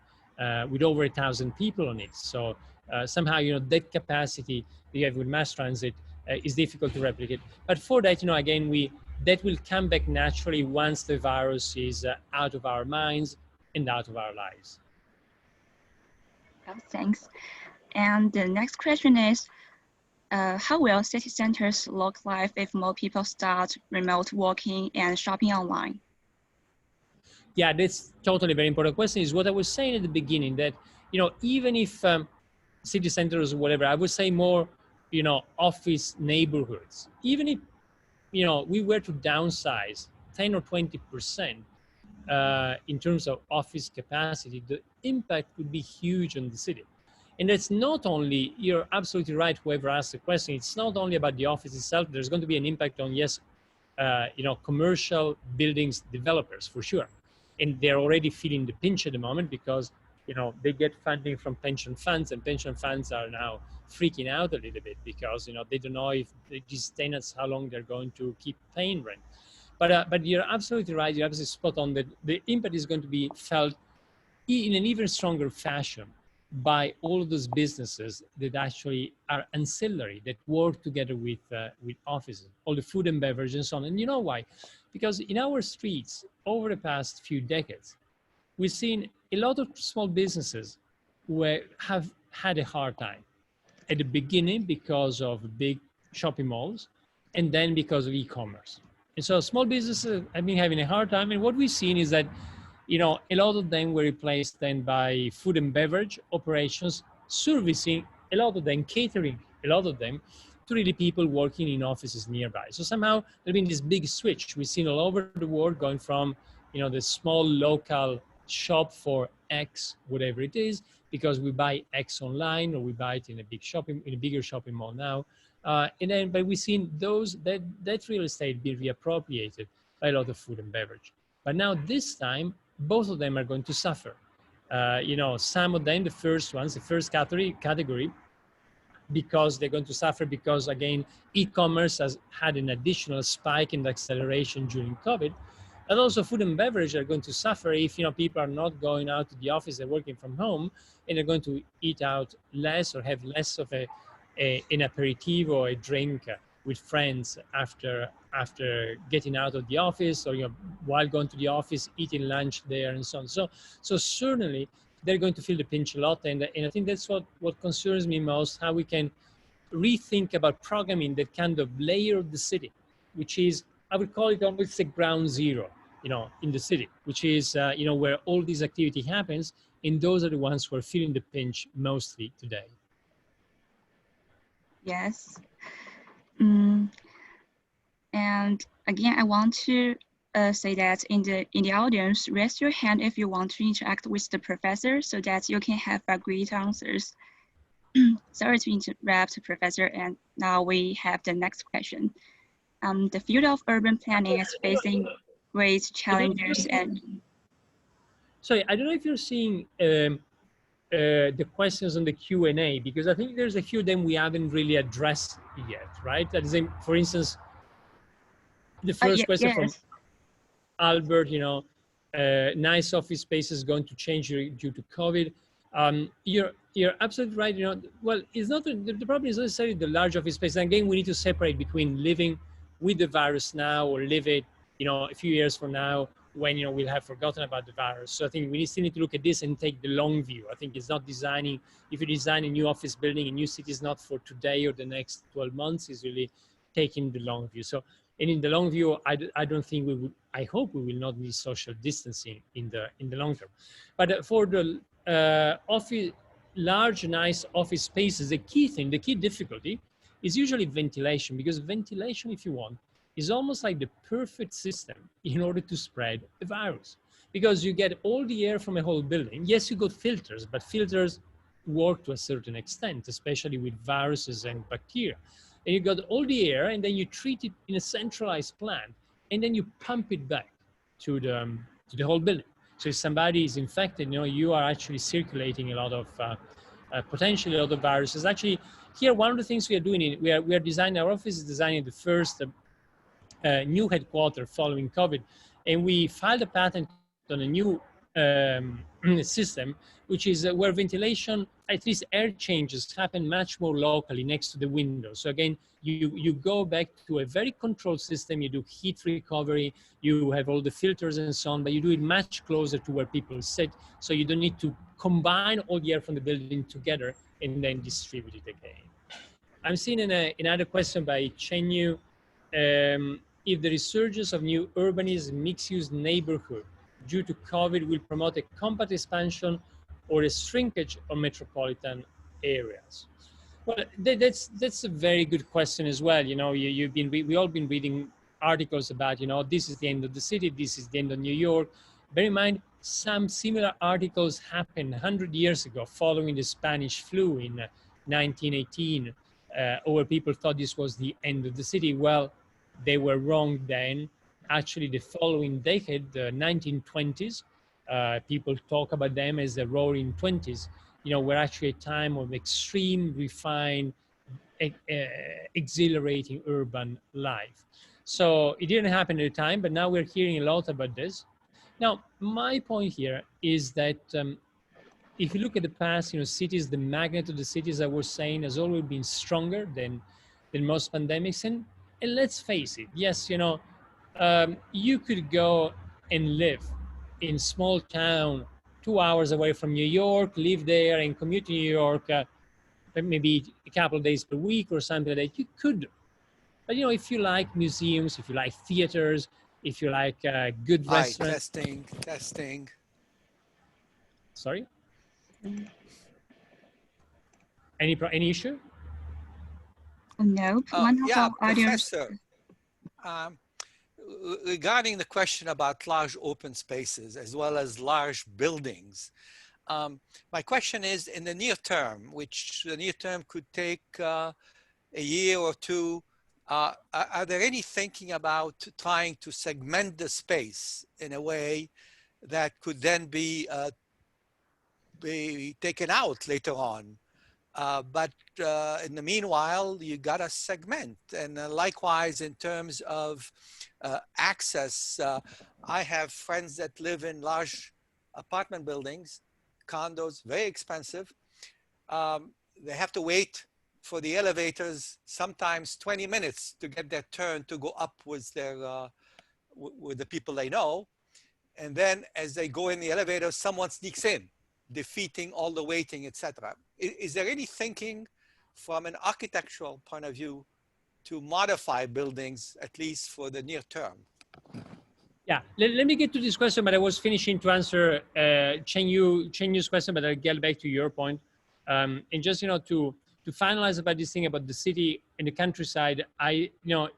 with over 1,000 people on it. So somehow, that capacity that you have with mass transit is difficult to replicate. But for that, again, that will come back naturally once the virus is out of our minds and out of our lives. Oh, thanks. And the next question is, how will city centers look like if more people start remote working and shopping online? Yeah, that's totally very important question. Is what I was saying at the beginning, that, even if city centers or whatever, I would say more, office neighborhoods, even if, we were to downsize 10 or 20% in terms of office capacity, the impact would be huge on the city. And it's not only, you're absolutely right, whoever asked the question, it's not only about the office itself. There's going to be an impact on, yes, commercial buildings developers, for sure. And they're already feeling the pinch at the moment because, they get funding from pension funds, and pension funds are now freaking out a little bit because, they don't know if these tenants, how long they're going to keep paying rent. But you're absolutely right. You're absolutely spot on that the impact is going to be felt in an even stronger fashion by all of those businesses that actually are ancillary, that work together with offices, all the food and beverage and so on. And you know why? Because in our streets, over the past few decades, we've seen a lot of small businesses who have had a hard time. At the beginning, because of big shopping malls, and then because of e-commerce. And so small businesses have been having a hard time. And what we've seen is that, a lot of them were replaced then by food and beverage operations, servicing a lot of them, catering a lot of them to really people working in offices nearby. So somehow there's been this big switch we've seen all over the world, going from, the small local shop for X, whatever it is, because we buy X online or we buy it in a bigger shopping mall now. But we've seen that real estate being reappropriated by a lot of food and beverage. But now this time, both of them are going to suffer. Some of them, the first category, because they're going to suffer because, again, e-commerce has had an additional spike in the acceleration during COVID. And also food and beverage are going to suffer if, people are not going out to the office, they're working from home, and they're going to eat out less or have less of an aperitivo or a drink with friends after getting out of the office, or while going to the office, eating lunch there and so on. So certainly they're going to feel the pinch a lot, and I think that's what concerns me most, how we can rethink about programming that kind of layer of the city, which is, I would call it almost a ground zero, in the city, which is where all this activity happens, and those are the ones who are feeling the pinch mostly today. Yes. And again, I want to say that in the audience, raise your hand if you want to interact with the professor so that you can have great answers. Sorry to interrupt, Professor, and now we have the next question. The field of urban planning is facing great challenges and... Sorry, I don't know if you're seeing the questions on the Q&A, because I think there's a few of them we haven't really addressed yet, right? That is, for instance, the first question from Yes. Albert, nice office space is going to change due to COVID. You're absolutely right. Well, it's not the problem is not necessarily the large office space. And again, we need to separate between living with the virus now or live it, a few years from now when we'll have forgotten about the virus. So I think we still need to look at this and take the long view. I think it's not designing. If you design a new office building, a new city is not for today or the next 12 months. It's really taking the long view. So, and in the long view, I don't think we would. I hope we will not need social distancing in the long term. But for the large, nice office spaces, the key difficulty is usually ventilation, because ventilation, if you want, is almost like the perfect system in order to spread the virus, because you get all the air from a whole building. Yes, you got filters, but filters work to a certain extent, especially with viruses and bacteria. And you got all the air, and then you treat it in a centralized plant, and then you pump it back to the whole building. So if somebody is infected, you are actually circulating a lot of potentially a lot of viruses. Actually, here one of the things we are doing, we are designing, our office is designing the first new headquarters following COVID, and we filed a patent on a new system, which is where ventilation, at least air changes, happen much more locally next to the window. So again, you go back to a very controlled system. You do heat recovery, you have all the filters and so on, but you do it much closer to where people sit, so you don't need to combine all the air from the building together and then distribute it again. I'm seeing another question by Chenyu. If the resurgence of new urbanism, mixed-use neighborhood due to COVID will promote a compact expansion or a shrinkage of metropolitan areas? Well, that's a very good question as well. We all been reading articles about, this is the end of the city, this is the end of New York. Bear in mind, some similar articles happened 100 years ago following the Spanish flu in 1918, where people thought this was the end of the city. Well, they were wrong then. Actually, the following decade, the 1920s, people talk about them as the roaring 20s, were actually a time of extreme, refined, exhilarating urban life. So it didn't happen at the time, but now we're hearing a lot about this. Now, my point here is that if you look at the past, cities, the magnet of the cities, I was saying, has always been stronger than most pandemics. And let's face it, yes, you could go and live in small town 2 hours away from New York, live there and commute to New York maybe a couple of days per week or something like that. You could. But, if you like museums, if you like theaters, if you like good restaurants. Testing. Sorry? Any issue? No, one of Yeah, our audience. Professor, regarding the question about large open spaces as well as large buildings, my question is, in the near term, which the near term could take a year or two, are there any thinking about trying to segment the space in a way that could then be taken out later on? But in the meanwhile, you got to segment. And likewise, in terms of access, I have friends that live in large apartment buildings, condos, very expensive. They have to wait for the elevators, sometimes 20 minutes to get their turn to go up with with the people they know. And then as they go in the elevator, someone sneaks in, defeating all the waiting, etc. Is there any thinking from an architectural point of view to modify buildings, at least for the near term? Yeah, let me get to this question, but I was finishing to answer Chenyu's question, but I'll get back to your point. And just, to finalize about this thing about the city and the countryside, it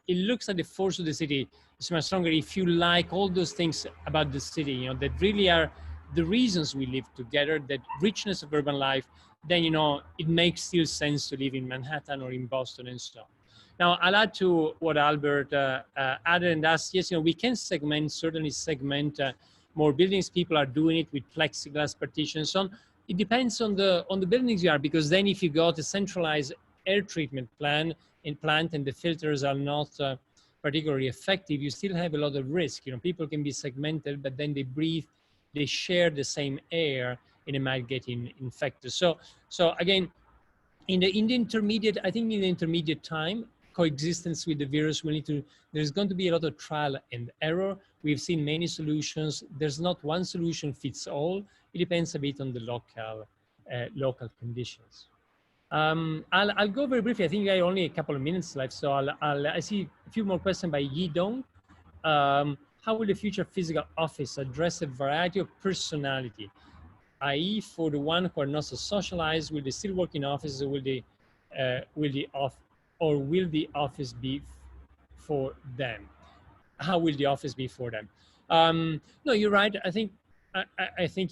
looks like the force of the city is much stronger if you like all those things about the city, that really are the reasons we live together, that richness of urban life, then, it makes still sense to live in Manhattan or in Boston and so on. Now, I'll add to what Albert added and asked. Yes, we can certainly segment more buildings, people are doing it with plexiglass partitions. So it depends on the buildings you are, because then if you got a centralized air treatment plant and the filters are not particularly effective, you still have a lot of risk. You know, people can be segmented, but then they breathe, they share the same air, and it might get infected. So again, in the intermediate, I think in the intermediate time, coexistence with the virus, there's going to be a lot of trial and error. We've seen many solutions. There's not one solution fits all. It depends a bit on the local conditions. I'll go very briefly. I think I only a couple of minutes left, so I see a few more questions by Yi Dong. How will the future physical office address a variety of personality, i.e., for the one who are not so socialized, will they still work in offices, or will the office be for them? How will the office be for them? No, you're right. I think,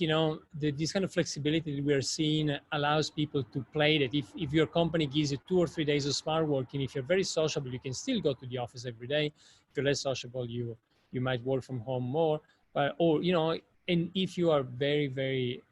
you know, this kind of flexibility that we're seeing allows people to play that. If your company gives you 2 or 3 days of smart working, if you're very sociable, you can still go to the office every day. If you're less sociable, you might work from home more. Or, you know, and if you are very, very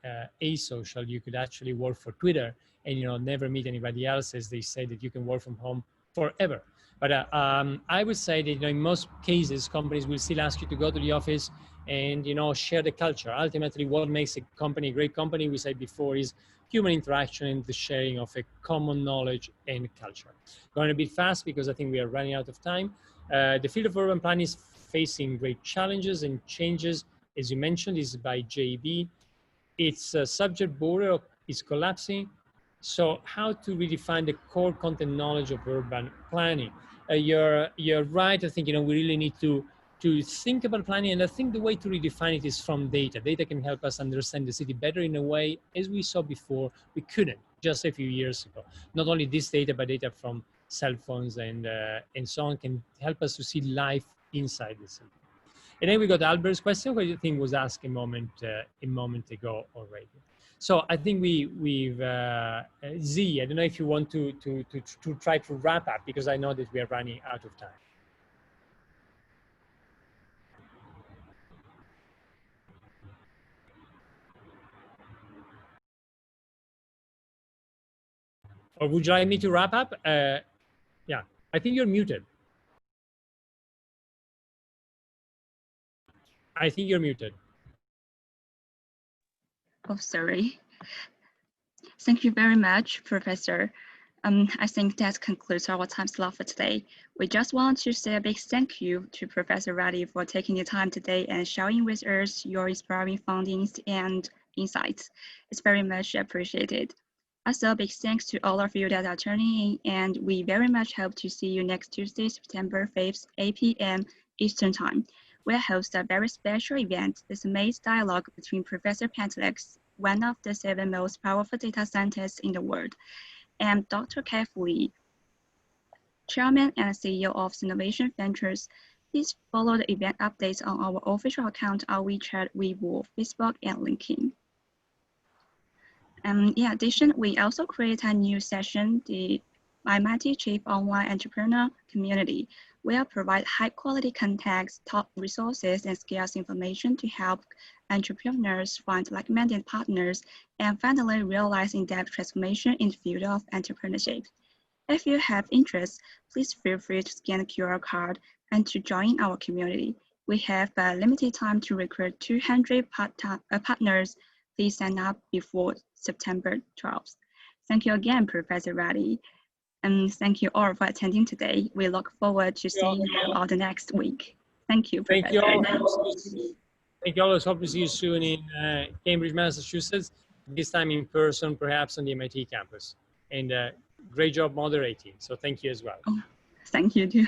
asocial, you could actually work for Twitter and, you know, never meet anybody else, as they say that you can work from home forever. But I would say that, you know, in most cases, companies will still ask you to go to the office and, you know, share the culture. Ultimately, what makes a company a great company, we said before, is human interaction and the sharing of a common knowledge and culture. Going a bit fast because I think we are running out of time. The field of urban planning is facing great challenges and changes. As you mentioned, is by JB. Its subject border is collapsing. So how to redefine the core content knowledge of urban planning? You're right. I think, you know, we really need to think about planning, and I think the way to redefine it is from data. Data can help us understand the city better in a way, as we saw before, we couldn't just a few years ago. Not only this data, but data from cell phones and so on can help us to see life inside the city. And then we got Albert's question, which I think was asked a moment ago already. So I think we've Z, I don't know if you want to try to wrap up, because I know that we are running out of time. Or would you like me to wrap up? Yeah, I think you're muted. I think you're muted. Oh, sorry. Thank you very much, Professor. I think that concludes our time slot for today. We just want to say a big thank you to Professor Ratti for taking the time today and sharing with us your inspiring findings and insights. It's very much appreciated. Also, a big thanks to all of you that are tuning in, and we very much hope to see you next Tuesday, September 5th, 8 p.m. Eastern Time. We'll host a very special event, the Maze Dialogue between Professor Pentlex, one of the 7 most powerful data scientists in the world, and Dr. Kev Lee, Chairman and CEO of Innovation Ventures. Please follow the event updates on our official account on WeChat, Weibo, Facebook, and LinkedIn. In addition, we also create a new session, the MIT Chief Online Entrepreneur Community, will provide high-quality contacts, top resources, and scarce information to help entrepreneurs find like-minded partners and finally realize in-depth transformation in the field of entrepreneurship. If you have interest, please feel free to scan the QR code and to join our community. We have a limited time to recruit 200 partners. Please sign up before September 12th. Thank you again, Professor Ratti. And thank you all for attending today. We look forward to seeing you all the next week. Thank you, Professor. Thank you all. Thank you all. Hope to see you soon in Cambridge, Massachusetts, this time in person, perhaps on the MIT campus. And great job moderating. So thank you as well. Oh, thank you too.